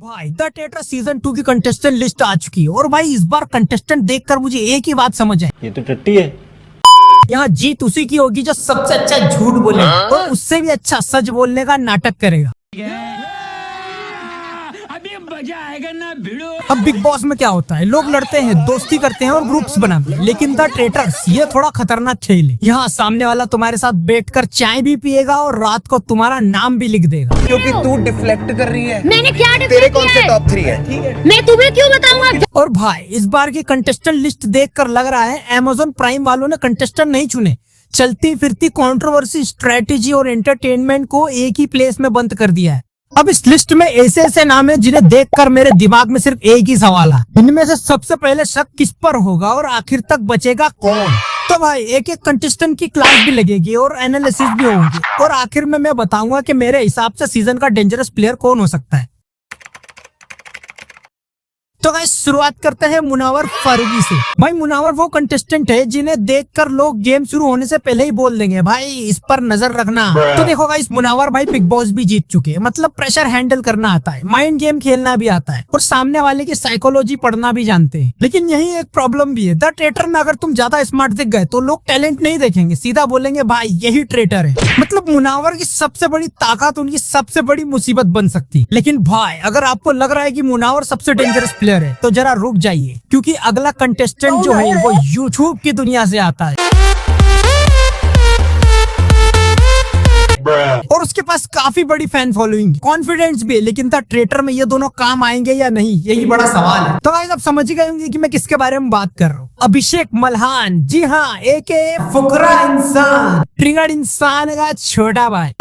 भाई the tetra season 2 की contestant list आ चुकी है और भाई इस बार कंटेस्टेंट देखकर मुझे एक ही बात समझ आई, ये तो टट्टी है। यहाँ जीत उसी की होगी जो सबसे अच्छा झूठ बोलेगा और उससे भी अच्छा सच बोलने का नाटक करेगा। अभी मजा आएगा ना भिड़ो। अब बिग बॉस में क्या होता है, लोग लड़ते हैं, दोस्ती करते हैं और ग्रुप्स बनाते हैं, लेकिन द ट्रेटर्स ये थोड़ा खतरनाक खेल है। यहाँ सामने वाला तुम्हारे साथ बैठकर चाय भी पिएगा और रात को तुम्हारा नाम भी लिख देगा। क्योंकि तू डिफ्लेक्ट कर रही है। मैंने क्या डिफ्लेक्ट तेरे कौन से टॉप 3 है? ठीक है, मैं तुम्हें क्यों बताऊंगा। और भाई इस बार की कंटेस्टेंट लिस्ट देखकर लग रहा है Amazon प्राइम वालों ने कंटेस्टेंट नहीं चुने, चलती फिरती कंट्रोवर्सी, स्ट्रेटेजी और एंटरटेनमेंट को एक ही प्लेस में बंद कर दिया है। अब इस लिस्ट में ऐसे ऐसे नाम है जिन्हें देखकर मेरे दिमाग में सिर्फ एक ही सवाल है, इनमें से सबसे पहले शक किस पर होगा और आखिर तक बचेगा कौन। तो भाई एक एक कंटेस्टेंट की क्लास भी लगेगी और एनालिसिस भी होंगी और आखिर में मैं बताऊंगा कि मेरे हिसाब से सीजन का डेंजरस प्लेयर कौन हो सकता है। तो गाइस शुरुआत करते हैं मुनावर फारूकी से। भाई मुनावर वो कंटेस्टेंट है जिन्हें देखकर लोग गेम शुरू होने से पहले ही बोल देंगे भाई इस पर नजर रखना। तो देखो गाइस मुनावर भाई बिग बॉस भी जीत चुके हैं, मतलब प्रेशर हैंडल करना आता है, माइंड गेम खेलना भी आता है और सामने वाले की साइकोलॉजी पढ़ना भी जानते हैं। लेकिन यही एक प्रॉब्लम भी है, द ट्रेटर में अगर तुम ज्यादा स्मार्ट दिख गए तो लोग टैलेंट नहीं देखेंगे, सीधा बोलेंगे भाई यही ट्रेटर है। मतलब मुनावर की सबसे बड़ी ताकत उनकी सबसे बड़ी मुसीबत बन सकती है। लेकिन भाई अगर आपको लग रहा है कि मुनावर सबसे डेंजरस प्लेयर है तो जरा रुक जाइए, क्योंकि अगला कंटेस्टेंट जो है वो यूट्यूब की दुनिया से आता है और उसके पास काफी बड़ी फैन फॉलोइंग, कॉन्फिडेंस भी है, लेकिन द ट्रेटर में ये दोनों काम आएंगे या नहीं, यही बड़ा सवाल है। तो गाइस आप समझ ही गए होंगे कि मैं किसके बारे में बात कर रहा हूँ। अभिषेक मल्हान, जी हाँ, एके फुकरा इंसान, ट्रिगर्ड इंसान का छोटा भाई।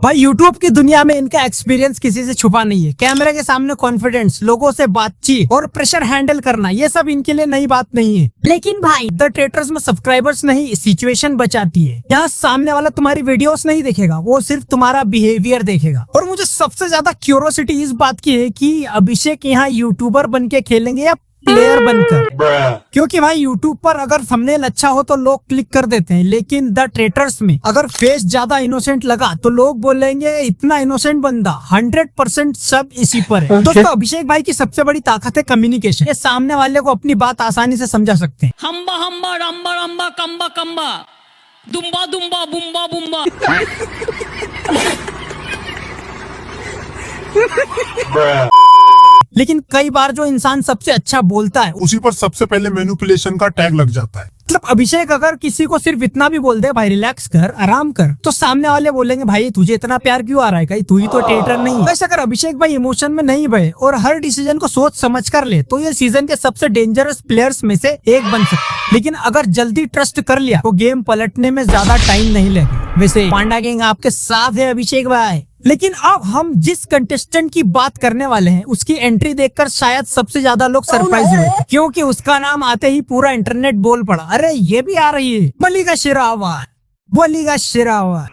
भाई यूट्यूब की दुनिया में इनका एक्सपीरियंस किसी से छुपा नहीं है। कैमरे के सामने कॉन्फिडेंस, लोगों से बातचीत और प्रेशर हैंडल करना, ये सब इनके लिए नई बात नहीं है। लेकिन भाई द ट्रेटर्स में सब्सक्राइबर्स नहीं, सिचुएशन बचाती है। यहाँ सामने वाला तुम्हारी वीडियोस नहीं देखेगा, वो सिर्फ तुम्हारा बिहेवियर देखेगा। और मुझे सबसे ज्यादा क्यूरियोसिटी इस बात की है कि अभिषेक यहाँ यूट्यूबर बन के खेलेंगे या प्लेयर बनकर, क्योंकि भाई यूट्यूब पर अगर थंबनेल अच्छा हो तो लोग क्लिक कर देते हैं, लेकिन द ट्रेटर्स में अगर फेस ज्यादा इनोसेंट लगा तो लोग बोलेंगे इतना इनोसेंट बंदा, 100% सब इसी पर है। दोस्तों अभिषेक भाई की सबसे बड़ी ताकत है कम्युनिकेशन, ये सामने वाले को अपनी बात आसानी से समझा सकते हैं। हम्बा हम्बा रम्बा रम्बा कम्बा कम्बा दुम्बा दुम्बा बुम्बा बुम्बा। लेकिन कई बार जो इंसान सबसे अच्छा बोलता है उसी पर सबसे पहले मैनिपुलेशन का टैग लग जाता है। मतलब अभिषेक अगर किसी को सिर्फ इतना भी बोल दे भाई रिलैक्स कर, आराम कर, तो सामने वाले बोलेंगे भाई तुझे इतना प्यार क्यों आ रहा है, कहीं तू ही तो ट्रेटर नहीं है। वैसे अगर अभिषेक भाई इमोशन में नहीं बहे और हर डिसीजन को सोच समझ कर ले तो ये सीजन के सबसे डेंजरस प्लेयर्स में से एक बन सकता है। लेकिन अगर जल्दी ट्रस्ट कर लिया तो गेम पलटने में ज्यादा टाइम नहीं लगेगा। वैसे पांडा गैंग आपके साथ है अभिषेक भाई। लेकिन अब हम जिस कंटेस्टेंट की बात करने वाले हैं उसकी एंट्री देखकर शायद सबसे ज्यादा लोग सरप्राइज हुए, क्योंकि उसका नाम आते ही पूरा इंटरनेट बोल पड़ा, अरे ये भी आ रही है, मलिका शेरावत, मलिका शेरावत।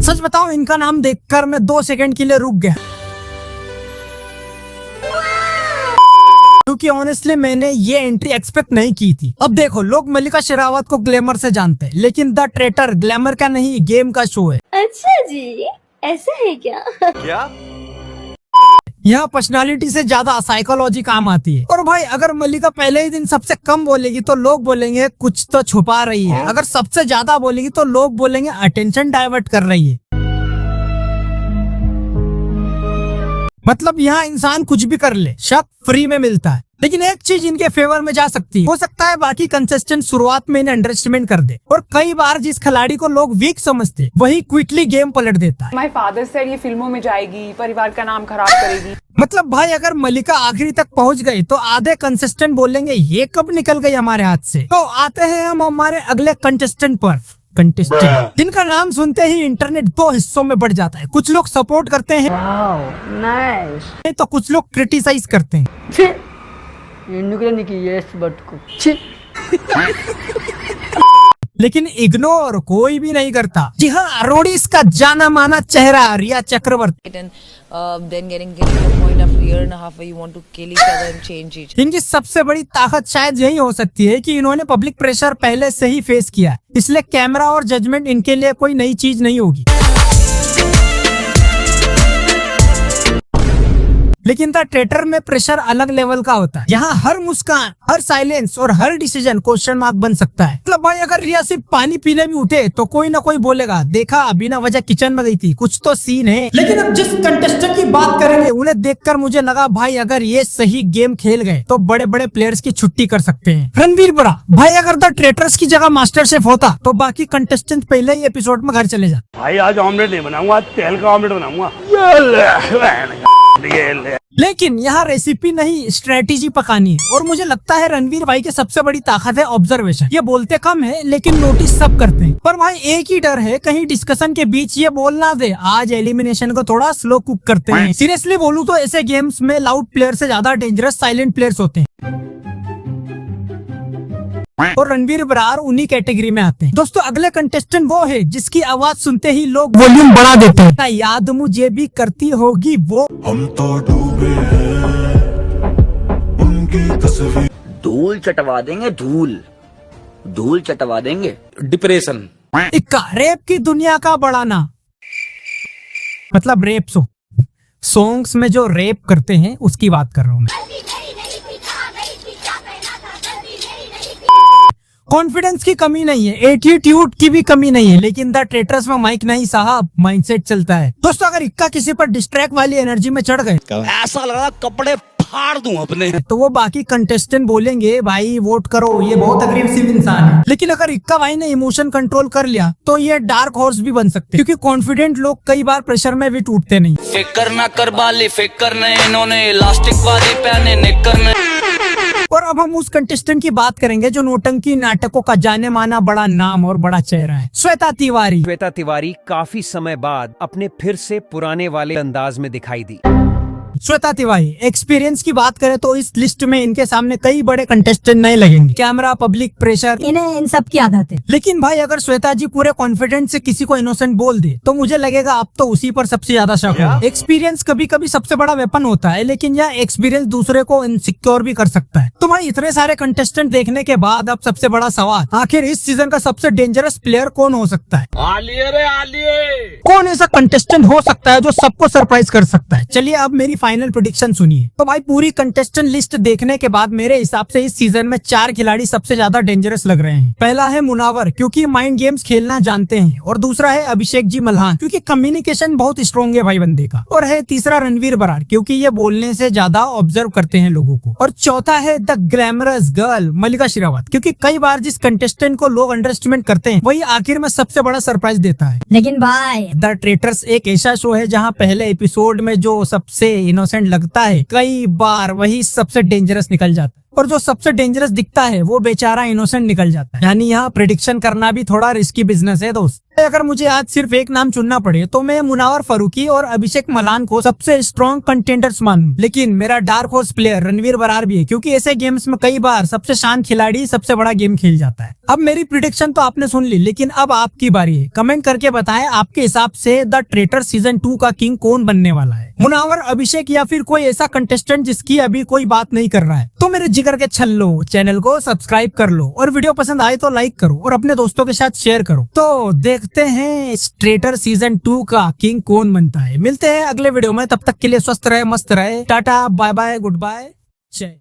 सच बताओ इनका नाम देखकर मैं 2 सेकंड के लिए रुक गया, क्योंकि ऑनेस्टली मैंने ये एंट्री एक्सपेक्ट नहीं की थी। अब देखो लोग मलिका शेरावत को ग्लैमर से जानते हैं, लेकिन द ट्रेटर ग्लैमर का नहीं गेम का शो है। अच्छा जी, ऐसा है क्या? यहाँ पर्सनालिटी से ज्यादा साइकोलॉजी काम आती है। और भाई अगर मलिका पहले ही दिन सबसे कम बोलेगी तो लोग बोलेंगे कुछ तो छुपा रही है, अगर सबसे ज्यादा बोलेगी तो लोग बोलेंगे अटेंशन डाइवर्ट कर रही है। मतलब यहाँ इंसान कुछ भी कर ले, शक फ्री में मिलता है। लेकिन एक चीज इनके फेवर में जा सकती है, हो सकता है बाकी कंटेस्टेंट शुरुआत में इन्हें अंडरएस्टिमेट कर दे और कई बार जिस खिलाड़ी को लोग वीक समझते वही क्विकली गेम पलट देता है। माय फादर सेड ये फिल्मों में जाएगी, परिवार का नाम खराब करेगी। मतलब भाई अगर मलिका आखिरी तक पहुंच गई तो आधे कंटेस्टेंट बोलेंगे ये कब निकल गई हमारे हाथ से। तो आते हैं हम हमारे अगले कंटेस्टेंट पर, जिनका नाम सुनते ही इंटरनेट 2 हिस्सों में बढ़ जाता है। कुछ लोग सपोर्ट करते हैं नाइस, तो कुछ लोग क्रिटिसाइज करते हैं। लेकिन इग्नोर कोई भी नहीं करता। जी हाँ, रोडीज का जाना माना चेहरा रिया चक्रवर्ती। and then getting to the point after a year and a half where you want to kill each other and change each इनकी सबसे बड़ी ताकत शायद यही हो सकती है कि इन्होंने पब्लिक प्रेशर पहले से ही फेस किया है, इसलिए कैमरा और जजमेंट इनके लिए कोई नई चीज नहीं होगी। लेकिन द ट्रेटर में प्रेशर अलग लेवल का होता है। यहाँ हर मुस्कान, हर साइलेंस और हर डिसीजन क्वेश्चन मार्क बन सकता है। मतलब भाई अगर रिया सिर्फ पानी पीने भी उठे तो कोई ना कोई बोलेगा, देखा बिना वजह किचन में गई थी, कुछ तो सीन है। लेकिन अब जिस कंटेस्टेंट की बात करेंगे उन्हें देखकर मुझे लगा भाई अगर ये सही गेम खेल गए तो बड़े बड़े प्लेयर्स की छुट्टी कर सकते हैं। रणवीर बरा भाई अगर द ट्रेटर्स की जगह मास्टर शेफ होता तो बाकी कंटेस्टेंट पहले ही एपिसोड में घर चले जाते। भाई आज ऑमलेट नहीं बनाऊंगा, आज तेल का ऑमलेट बनाऊंगा। लेकिन यहाँ रेसिपी नहीं स्ट्रेटेजी पकानी है, और मुझे लगता है रणवीर भाई की सबसे बड़ी ताकत है ऑब्जर्वेशन। ये बोलते कम है लेकिन नोटिस सब करते हैं। पर भाई एक ही डर है, कहीं डिस्कशन के बीच ये बोलना दे आज एलिमिनेशन को थोड़ा स्लो कुक करते हैं। सीरियसली बोलूं तो ऐसे गेम्स में लाउड प्लेयर से ज्यादा डेंजरस साइलेंट प्लेयर्स होते हैं, और रणवीर बरार उन्हीं कैटेगरी में आते हैं। दोस्तों अगले कंटेस्टेंट वो है जिसकी आवाज सुनते ही लोग वॉल्यूम बढ़ा देते हैं। याद मुझे भी करती होगी वो, हम तो डूबे हैं उनकी तस्वीर। धूल चटवा देंगे, धूल चटवा देंगे। डिप्रेशन। इक्का रेप की दुनिया का बड़ा ना, मतलब रेप सॉन्ग्स में जो रेप करते हैं उसकी बात कर रहा हूँ मैं। कॉन्फिडेंस की कमी नहीं है, एटीट्यूड की भी कमी नहीं है, लेकिन द ट्रेटर्स में माइक नहीं साहब, माइंडसेट चलता है। दोस्तों अगर इक्का किसी पर डिस्ट्रैक्ट वाली एनर्जी में चढ़ गए, ऐसा लग रहा कपड़े फाड़ दूं अपने, तो वो बाकी कंटेस्टेंट बोलेंगे भाई वोट करो, ये बहुत अग्रेसिव इंसान है। लेकिन अगर इक्का भाई ने इमोशन कंट्रोल कर लिया तो ये डार्क हॉर्स भी बन सकते हैं, क्योंकि कॉन्फिडेंट लोग कई बार प्रेशर में भी टूटते नहीं। फिकर ना कर बाली, फिकर ने इन्होंने इलास्टिक वाली पहने निकर ने। और अब हम उस कंटेस्टेंट की बात करेंगे जो नौटंकी नाटकों का जाने माना बड़ा नाम और बड़ा चेहरा है, श्वेता तिवारी। श्वेता तिवारी काफी समय बाद अपने फिर से पुराने वाले अंदाज में दिखाई दी। श्वेता तिवारी एक्सपीरियंस की बात करें तो इस लिस्ट में इनके सामने कई बड़े कंटेस्टेंट नहीं लगेंगे। कैमरा, पब्लिक प्रेशर, इन्हें इन सब की आदत है। लेकिन भाई अगर श्वेता जी पूरे कॉन्फिडेंस से किसी को इनोसेंट बोल दे तो मुझे लगेगा अब तो उसी पर सबसे ज्यादा शक होगा। एक्सपीरियंस कभी कभी सबसे बड़ा वेपन होता है, लेकिन यह एक्सपीरियंस दूसरे को इनसिक्योर भी कर सकता है। तो भाई इतने सारे कंटेस्टेंट देखने के बाद अब सबसे बड़ा सवाल, आखिर इस सीजन का सबसे डेंजरस प्लेयर कौन हो सकता है? कौन ऐसा कंटेस्टेंट हो सकता है जो सबको सरप्राइज कर सकता है? चलिए अब मेरी फाइनल प्रेडिक्शन सुनिए। तो भाई पूरी कंटेस्टेंट लिस्ट देखने के बाद मेरे हिसाब से इस सीजन में 4 खिलाड़ी सबसे ज्यादा डेंजरस लग रहे हैं। पहला है मुनावर, क्योंकि माइंड गेम्स खेलना जानते हैं, और दूसरा है अभिषेक जी मल्हान, क्योंकि कम्युनिकेशन बहुत स्ट्रॉन्ग है भाई बंदे का, और है तीसरा रणवीर बरार, क्योंकि ये बोलने से ज्यादा ऑब्जर्व करते हैं लोगों को, और चौथा है द ग्लैमरस गर्ल मल्लिका शेरावत, क्योंकि कई बार जिस कंटेस्टेंट को लोग अंडरएस्टिमेट करते हैं वही आखिर में सबसे बड़ा सरप्राइज देता है। लेकिन भाई द ट्रेटर्स एक ऐसा शो है जहाँ पहले एपिसोड में जो सबसे इनोसेंट लगता है कई बार वही सबसे डेंजरस निकल जाता है, और जो सबसे डेंजरस दिखता है वो बेचारा इनोसेंट निकल जाता है। यानी यहाँ प्रेडिक्शन करना भी थोड़ा रिस्की बिजनेस है दोस्त। अगर मुझे आज सिर्फ एक नाम चुनना पड़े तो मैं मुनावर फारूकी और अभिषेक मल्हान को सबसे स्ट्रॉन्ग कंटेंडर्स मानूं, लेकिन मेरा dark horse player Ranveer Brar भी है, क्योंकि ऐसे गेम्स में कई बार सबसे शांत खिलाड़ी सबसे बड़ा गेम खेल जाता है। अब मेरी प्रेडिक्शन तो आपने सुन ली, लेकिन अब आपकी बारी है। कमेंट करके बताएं आपके हिसाब से द ट्रेटर सीजन 2 का किंग कौन बनने वाला है, मुनावर, अभिषेक या फिर कोई ऐसा कंटेस्टेंट जिसकी अभी कोई बात नहीं कर रहा है? तो मेरे जिगर के छल्लो, चैनल को सब्सक्राइब कर लो, और वीडियो पसंद आए तो लाइक करो और अपने दोस्तों के साथ शेयर करो। तो देखते हैं ट्रेटर सीजन 2 का किंग कौन बनता है। मिलते हैं अगले वीडियो में, तब तक के लिए स्वस्थ रहे, मस्त रहे, tata, bye bye, goodbye, जय।